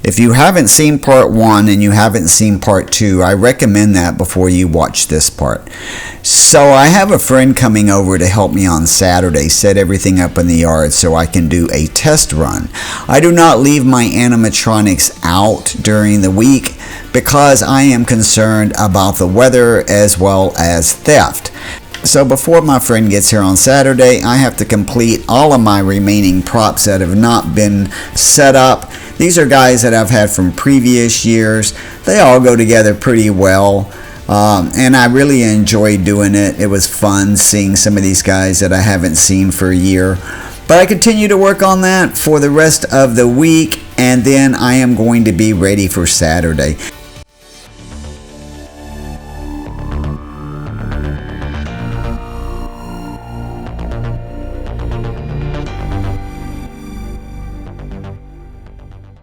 If you haven't seen part 1 and you haven't seen part 2, I recommend that before you watch this part. So I have a friend coming over to help me on Saturday set everything up in the yard so I can do a test run. I do not leave my animatronics out during the week because I am concerned about the weather as well as theft. So before my friend gets here on Saturday, I have to complete all of my remaining props that have not been set up. These are guys that I've had from previous years. They all go together pretty well. And I really enjoyed doing it. It was fun seeing some of these guys that I haven't seen for a year. But I continue to work on that for the rest of the week, and then I am going to be ready for Saturday.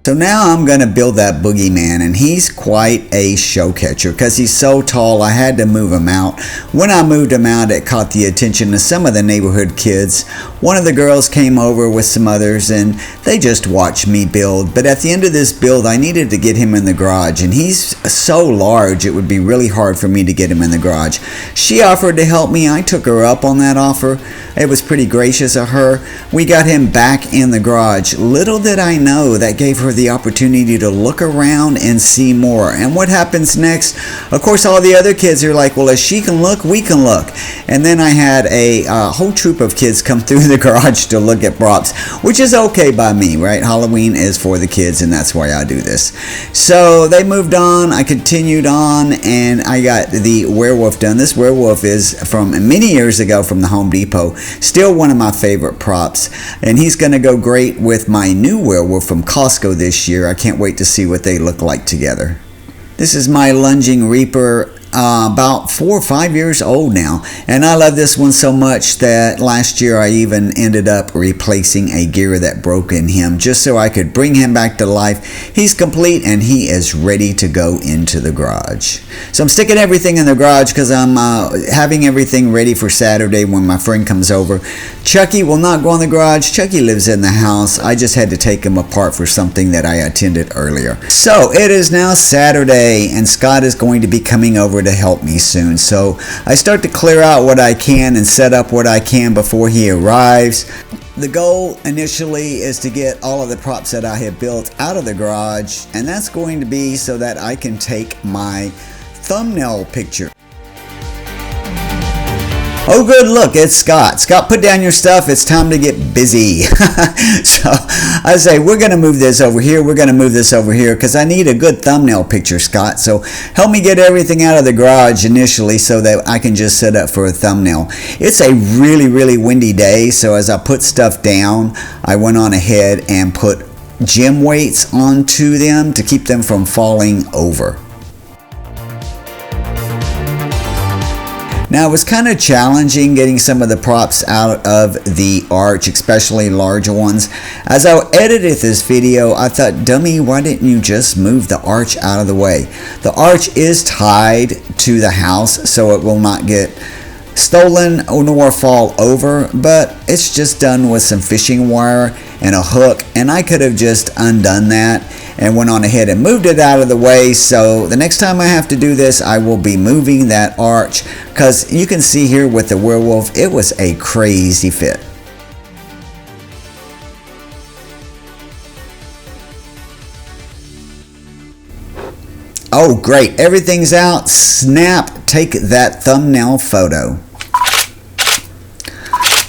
So now I'm going to build that boogeyman, and he's quite a show catcher because he's so tall. I had to move him out. When I moved him out, it caught the attention of some of the neighborhood kids. One of the girls came over with some others, and they just watched me build. But at the end of this build, I needed to get him in the garage, and he's so large it would be really hard for me to get him in the garage. She offered to help me. I took her up on that offer. It was pretty gracious of her. We got him back in the garage. Little did I know that gave her the opportunity to look around and see more. And what happens next? Of course, all the other kids are like, well, if she can look, we can look. And then I had a whole troop of kids come through the garage to look at props, which is okay by me, right? Halloween is for the kids, and that's why I do this. So they moved on. I continued on, and I got the werewolf done. This werewolf is from many years ago from the Home Depot. Still one of my favorite props, and he's going to go great with my new werewolf from Costco this year. I can't wait to see what they look like together. This is my lunging Reaper, about 4 or 5 years old now, and I love this one so much that last year I even ended up replacing a gear that broke in him just so I could bring him back to life. He's complete and he is ready to go into the garage. So I'm sticking everything in the garage because I'm having everything ready for Saturday when my friend comes over. Chucky will not go in the garage. Chucky lives in the house. I just had to take him apart for something that I attended earlier. So it is now Saturday, and Scott is going to be coming over to help me soon. So I start to clear out what I can and set up what I can before he arrives. The goal initially is to get all of the props that I have built out of the garage, and that's going to be so that I can take my thumbnail picture. Oh good, look, it's Scott. Scott, put down your stuff. It's time to get busy. So I say, we're going to move this over here. We're going to move this over here because I need a good thumbnail picture, Scott. So help me get everything out of the garage initially so that I can just set up for a thumbnail. It's a really, really windy day. So as I put stuff down, I went on ahead and put gym weights onto them to keep them from falling over. Now, it was kind of challenging getting some of the props out of the arch, especially larger ones. As I edited this video, I thought, dummy, why didn't you just move the arch out of the way? The arch is tied to the house, so it will not get stolen nor fall over, but it's just done with some fishing wire and a hook, and I could have just undone that and went on ahead and moved it out of the way. So the next time I have to do this, I will be moving that arch, because you can see here with the werewolf, it was a crazy fit. Oh great, everything's out. Snap, take that thumbnail photo.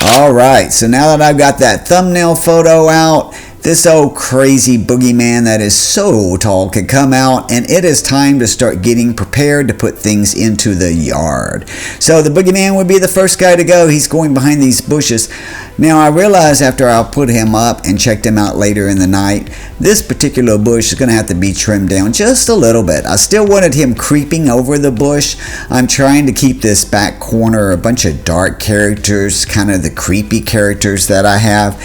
Alright, so now that I've got that thumbnail photo out, this old crazy boogeyman that is so tall can come out, and it is time to start getting prepared to put things into the yard. So the boogeyman would be the first guy to go. He's going behind these bushes. Now I realized after I put him up and checked him out later in the night, this particular bush is going to have to be trimmed down just a little bit. I still wanted him creeping over the bush. I'm trying to keep this back corner a bunch of dark characters, kind of the creepy characters that I have.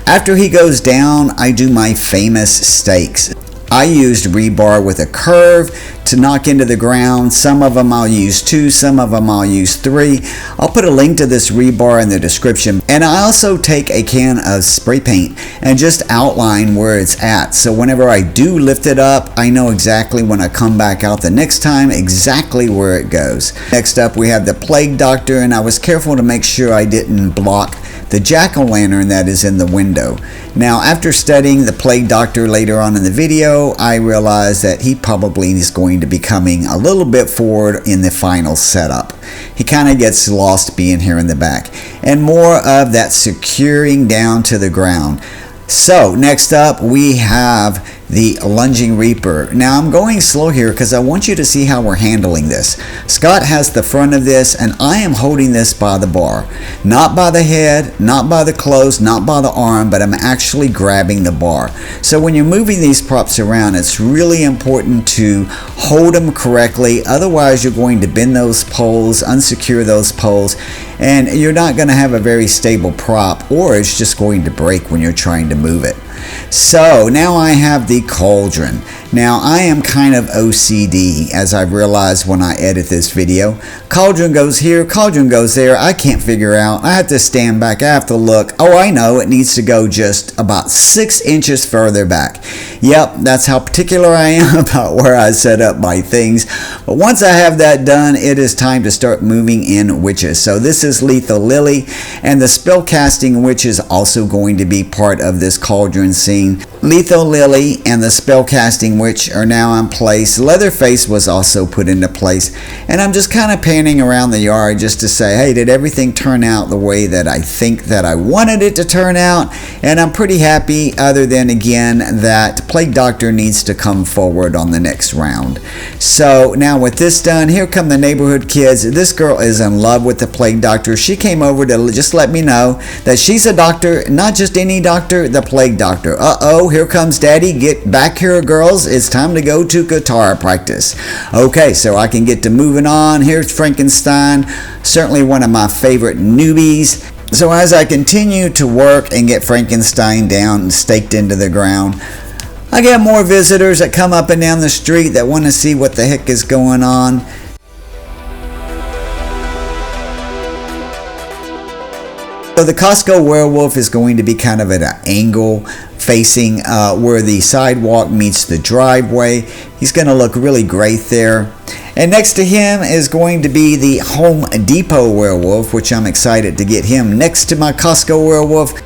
After he goes down, I do my famous stakes. I used rebar with a curve to knock into the ground. Some of them I'll use 2, some of them I'll use 3. I'll put a link to this rebar in the description. And I also take a can of spray paint and just outline where it's at. So whenever I do lift it up, I know exactly when I come back out the next time exactly where it goes. Next up we have the Plague Doctor, and I was careful to make sure I didn't block the jack-o'-lantern that is in the window. Now, after studying the Plague Doctor later on in the video, I realized that he probably is going to be coming a little bit forward in the final setup. He kind of gets lost being here in the back. And more of that securing down to the ground. So, next up we have the Lunging Reaper. Now I'm going slow here because I want you to see how we're handling this. Scott has the front of this and I am holding this by the bar. Not by the head, not by the clothes, not by the arm, but I'm actually grabbing the bar. So when you're moving these props around, it's really important to hold them correctly. Otherwise you're going to bend those poles, unsecure those poles, and you're not going to have a very stable prop, or it's just going to break when you're trying to move it. So now I have the cauldron. Now I am kind of OCD, as I've realized when I edit this video. Cauldron goes here, cauldron goes there. I can't figure out. I have to stand back. I have to look. Oh, I know. It needs to go just about 6 inches further back. Yep, that's how particular I am about where I set up my things. But once I have that done, it is time to start moving in witches. So this is Lethal Lily, and the spellcasting witch is also going to be part of this cauldron scene. Lethal Lily and the spellcasting witch are now in place. Leatherface was also put into place, and I'm just kind of panning around the yard just to say, hey, did everything turn out the way that I think that I wanted it to turn out? And I'm pretty happy, other than again that Plague Doctor needs to come forward on the next round. So now with this done, here come the neighborhood kids. This girl is in love with the Plague Doctor. She came over to just let me know that she's a doctor, not just any doctor, the Plague Doctor. Uh-oh, here comes Daddy. Get back here, girls. It's time to go to guitar practice. Okay, so I can get to moving on. Here's Frankenstien, certainly one of my favorite newbies. So as I continue to work and get Frankenstien down and staked into the ground, I get more visitors that come up and down the street that want to see what the heck is going on. So the Costco Wereewolf is going to be kind of at an angle facing where the sidewalk meets the driveway. He's going to look really great there. And next to him is going to be the Home Depot Werewolf, which I'm excited to get him next to my Costco Wereewolf.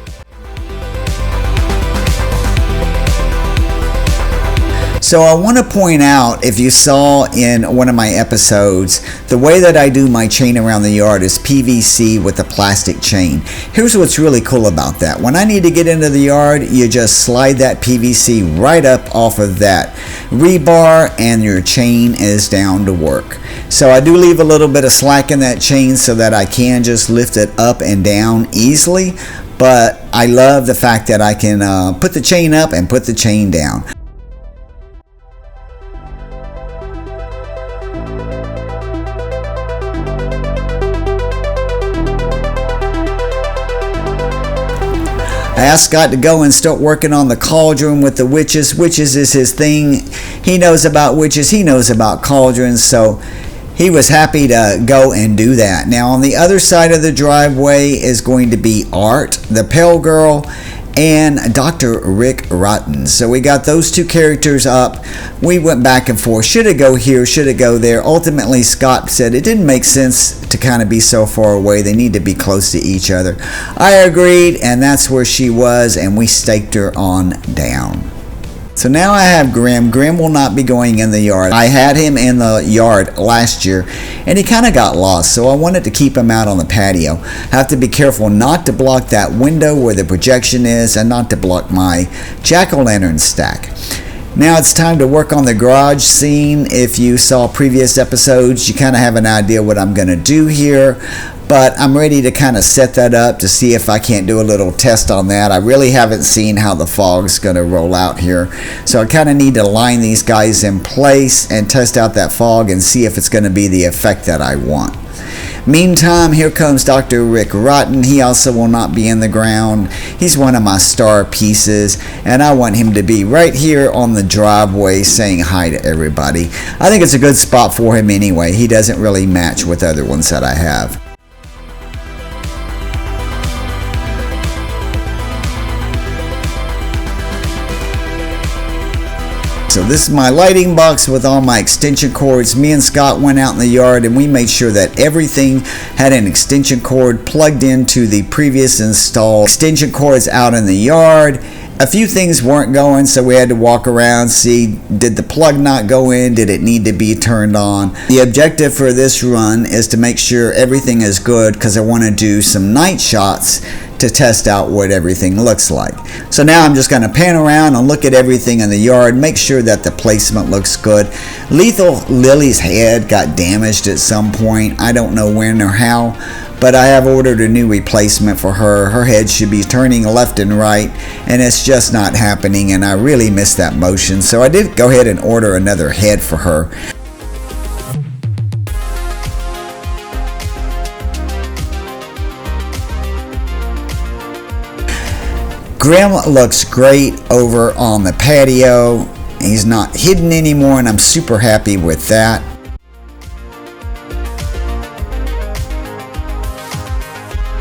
So I want to point out, if you saw in one of my episodes, the way that I do my chain around the yard is PVC with a plastic chain. Here's what's really cool about that. When I need to get into the yard, you just slide that PVC right up off of that rebar and your chain is down to work. So I do leave a little bit of slack in that chain so that I can just lift it up and down easily. But I love the fact that I can put the chain up and put the chain down. I asked Scott to go and start working on the cauldron with the witches. Witches is his thing. He knows about witches. He knows about cauldrons. So he was happy to go and do that. Now on the other side of the driveway is going to be Art, the Pale Girl, and Dr. Rick Rotten. So we got those two characters up. We went back and forth. Should it go here? Should it go there? Ultimately, Scott said it didn't make sense to kind of be so far away. They need to be close to each other. I agreed, and that's where she was, and we staked her on down. So now I have Grim. Grim will not be going in the yard. I had him in the yard last year and he kind of got lost, so I wanted to keep him out on the patio. I have to be careful not to block that window where the projection is and not to block my jack-o'-lantern stack. Now it's time to work on the garage scene. If you saw previous episodes, you kind of have an idea what I'm going to do here. But I'm ready to kind of set that up to see if I can't do a little test on that. I really haven't seen how the fog's going to roll out here. So I kind of need to line these guys in place and test out that fog and see if it's going to be the effect that I want. Meantime, here comes Dr. Rick Rotten. He also will not be in the ground. He's one of my star pieces, and I want him to be right here on the driveway saying hi to everybody. I think it's a good spot for him anyway. He doesn't really match with other ones that I have. So this is my lighting box with all my extension cords. Me and Scott went out in the yard and we made sure that everything had an extension cord plugged into the previous installed extension cords out in the yard. A few things weren't going, so we had to walk around, see, did the plug not go in? Did it need to be turned on? The objective for this run is to make sure everything is good, because I want to do some night shots to test out what everything looks like. So now I'm just going to pan around and look at everything in the yard, make sure that the placement looks good. Lethal Lily's head got damaged at some point. I don't know when or how, but I have ordered a new replacement for her. Her head should be turning left and right, and it's just not happening, and I really miss that motion. So I did go ahead and order another head for her. Grim looks great over on the patio. He's not hidden anymore, and I'm super happy with that.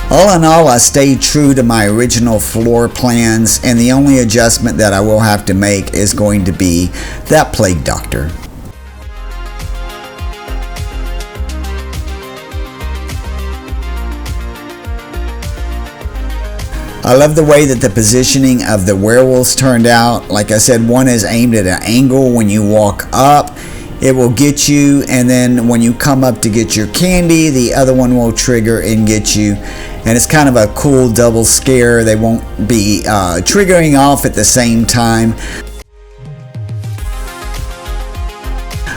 All in all, I stayed true to my original floor plans, and the only adjustment that I will have to make is going to be that plague doctor. I love the way that the positioning of the werewolves turned out. Like I said, one is aimed at an angle. When you walk up, it will get you, and then when you come up to get your candy, the other one will trigger and get you. And it's kind of a cool double scare. They won't be triggering off at the same time.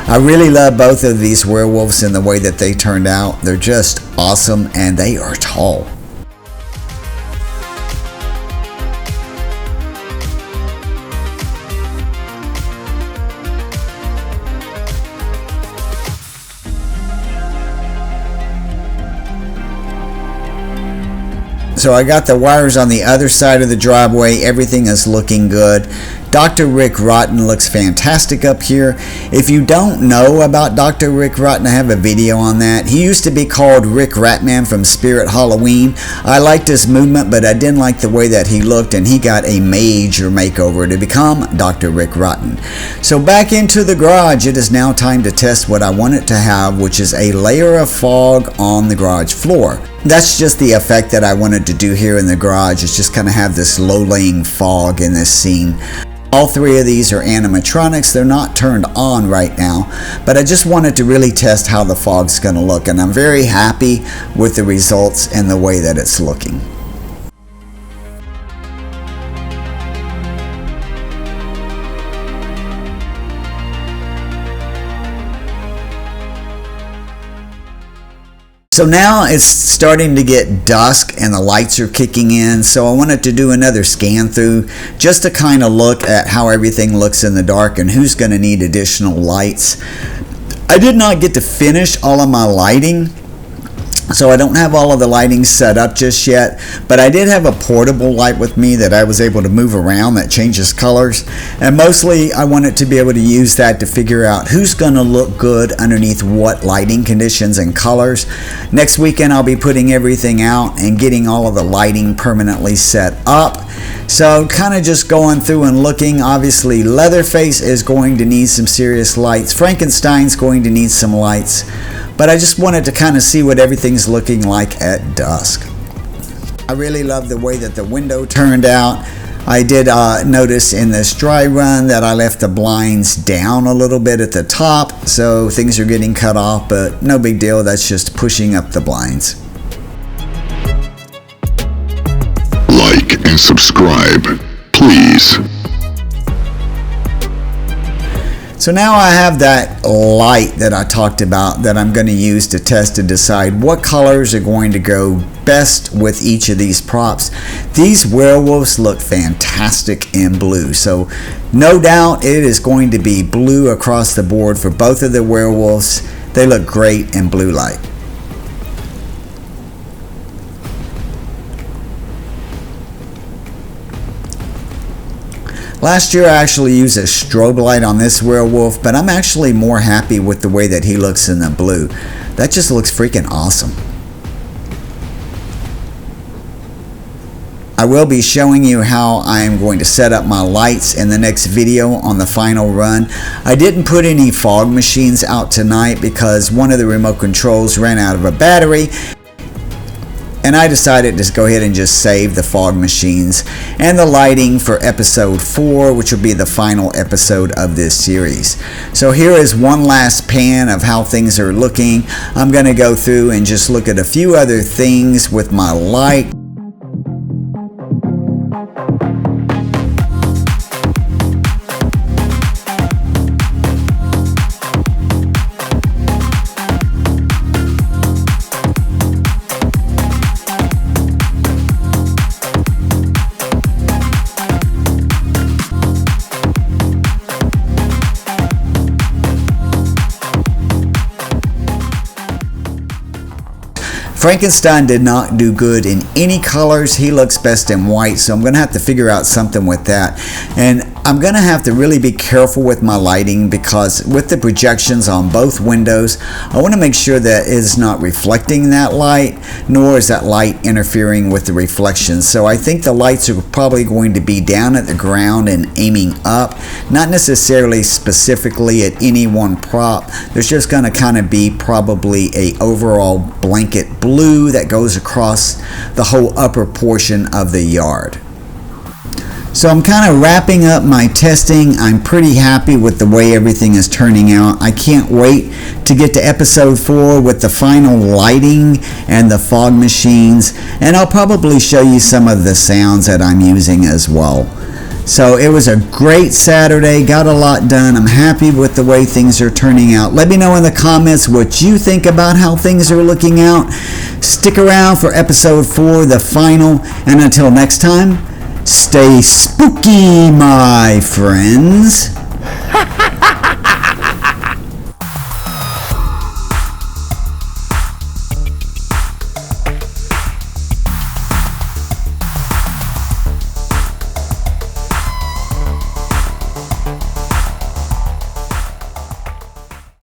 I really love both of these werewolves and the way that they turned out. They're just awesome, and they are tall. So I got the wires on the other side of the driveway. Everything is looking good. Dr. Rick Rotten looks fantastic up here. If you don't know about Dr. Rick Rotten, I have a video on that. He used to be called Rick Ratman from Spirit Halloween. I liked his movement, but I didn't like the way that he looked, and he got a major makeover to become Dr. Rick Rotten. So back into the garage. It is now time to test what I want it to have, which is a layer of fog on the garage floor. That's just the effect that I wanted to do here in the garage. It's just kind of have this low-laying fog in this scene. All three of these are animatronics. They're not turned on right now, but I just wanted to really test how the fog's going to look, and I'm very happy with the results and the way that it's looking. So now it's starting to get dusk and the lights are kicking in, so I wanted to do another scan through just to kind of look at how everything looks in the dark and who's going to need additional lights. I did not get to finish all of my lighting, so I don't have all of the lighting set up just yet, but I did have a portable light with me that I was able to move around that changes colors, and mostly I wanted to be able to use that to figure out who's going to look good underneath what lighting conditions and colors. Next weekend I'll be putting everything out and getting all of the lighting permanently set up. So kind of just going through and looking. Obviously Leatherface is going to need some serious lights. Frankenstein's going to need some lights. But I just wanted to kind of see what everything's looking like at dusk. I really love the way that the window turned out. I did notice in this dry run that I left the blinds down a little bit at the top, so things are getting cut off, but no big deal. That's just pushing up the blinds. Like and subscribe, please. So now I have that light that I talked about that I'm going to use to test and decide what colors are going to go best with each of these props. These werewolves look fantastic in blue, so no doubt it is going to be blue across the board for both of the werewolves. They look great in blue light. Last year I actually used a strobe light on this werewolf, but I'm actually more happy with the way that he looks in the blue. That just looks freaking awesome. I will be showing you how I am going to set up my lights in the next video on the final run. I didn't put any fog machines out tonight because one of the remote controls ran out of a battery, and I decided to go ahead and just save the fog machines and the lighting for episode 4, which will be the final episode of this series. So here is one last pan of how things are looking. I'm going to go through and just look at a few other things with my light. Frankenstien did not do good in any colors. He looks best in white, so I'm going to have to figure out something with that. And I'm going to have to really be careful with my lighting because with the projections on both windows, I want to make sure that it is not reflecting that light, nor is that light interfering with the reflections. So I think the lights are probably going to be down at the ground and aiming up, not necessarily specifically at any one prop. There's just going to kind of be probably a overall blanket blue that goes across the whole upper portion of the yard. So I'm kind of wrapping up my testing. I'm pretty happy with the way everything is turning out. I can't wait to get to episode 4 with the final lighting and the fog machines, and I'll probably show you some of the sounds that I'm using as well. So it was a great Saturday, got a lot done. I'm happy with the way things are turning out. Let me know in the comments what you think about how things are looking out. Stick around for episode 4, the final, and until next time, stay spooky, my friends.